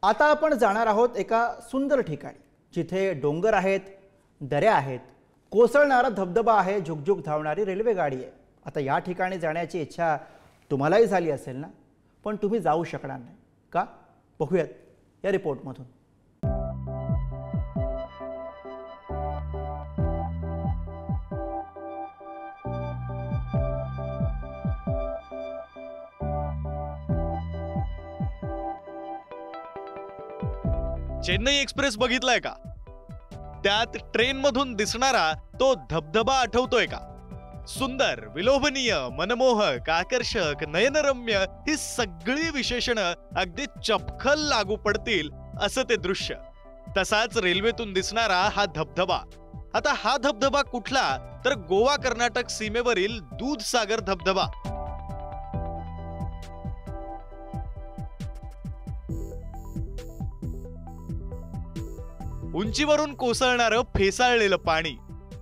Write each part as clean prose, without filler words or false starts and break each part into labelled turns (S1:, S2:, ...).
S1: आता आपण जाणार आहोत एका सुंदर ठिकाणी जिथे डोंगर आहेत, दऱ्या आहेत, कोसळणारा धबधबा आहे, झुकझुक धावणारी रेल्वे गाडी आहे। आता या ठिकाणी जाण्याची इच्छा तुम्हालाही झाली असेल ना, पण तुम्ही जाऊ शकणार नाही का? बघूयात या रिपोर्टमधून।
S2: चेन्नई एक्सप्रेस बघितलाय का? त्यात ट्रेन मधून दिसणारा तो धबधबा आठवतोय का? सुंदर, विलोभनीय, मनमोहक, आकर्षक, नयनरम्य ही सगळी विशेषणं अगदी चपखल लागू पडतील असं ते दृश्य। तसाच रेल्वेतून दिसणारा हा धबधबा। आता हा धबधबा कुठला तर गोवा कर्नाटक सीमेवरील दूधसागर धबधबा। उंचीवरून कोसळणारं फेसाळलेलं पाणी,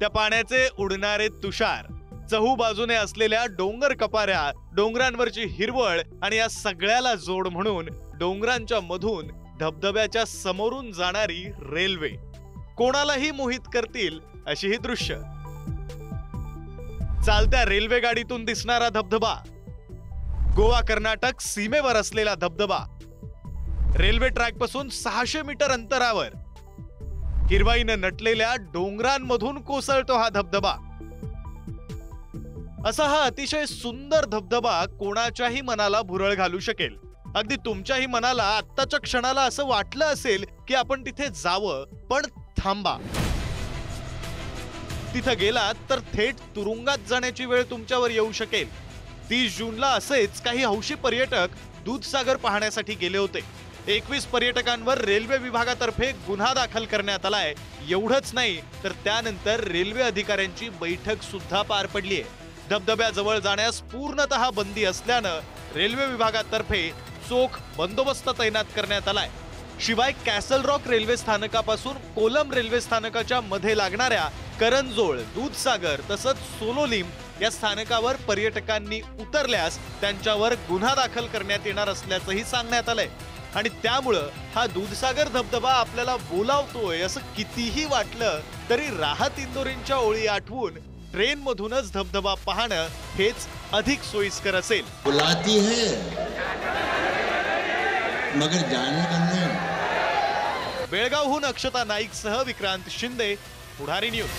S2: त्या पाण्याचे उडणारे तुषार, चहूबाजूने असलेल्या डोंगर कपाऱ्या, डोंगरांवरची हिरवळ आणि या सगळ्याला जोड म्हणून डोंगरांच्या मधून धबधब्याच्या समोरून जाणारी रेल्वे कोणालाही मोहित करतील अशी ही दृश्य। चालत्या रेल्वे गाडीतून दिसणारा धबधबा, गोवा कर्नाटक सीमेवर असलेला धबधबा, रेल्वे ट्रॅक पासून 600 मीटर अंतरावर हिरवाईने नटलेल्या डोंगरांमधून कोसळतो हा धबधबा। असा हा अतिशय सुंदर धबधबा कोणाच्याही मनाला भुरळ घालू शकेल। अगदी तुमच्याही मनाला आत्ताच्या क्षणाला असं वाटलं असेल की आपण तिथे जावं, पण थांबा। तिथे गेलात तर थेट तुरुंगात जाण्याची वेळ तुमच्यावर येऊ शकेल। 30 जूनला असेच काही हौशी पर्यटक दूधसागर पाहण्यासाठी गेले होते। 21 पर्यटकांवर रेल्वे विभागातर्फे गुन्हा दाखल करण्यात आलाय। एवढंच नाही तर त्यानंतर रेल्वे अधिकाऱ्यांची बैठक सुद्धा पार पडली आहे। धबधब्याजवळ जाण्यास पूर्णतः बंदी असल्यानं रेल्वे विभागातर्फे चोख बंदोबस्त तैनात करण्यात आलाय। शिवाय कॅसल रॉक रेल्वे स्थानकापासून कोलम रेल्वे स्थानकाच्या मध्ये लागणाऱ्या करंजोळ, दूधसागर तसंच सोलोलिम या स्थानकावर पर्यटकांनी उतरल्यास त्यांच्यावर गुन्हा दाखल करण्यात येणार असल्याचंही सांगण्यात आलंय। आणि त्यामुळं हा दूधसागर धबधबा आपल्याला बोलावतोय असं कितीही वाटलं तरी राहत इंदोरींच्या ओळी आठवून ट्रेन मधूनच धबधबा पाहणं हेच अधिक सोयीस्कर असेल।
S3: बुलाती है मगर जाने का नहीं।
S2: बेळगावहून अक्षता नाईक सह विक्रांत शिंदे, पुढारी न्यूज।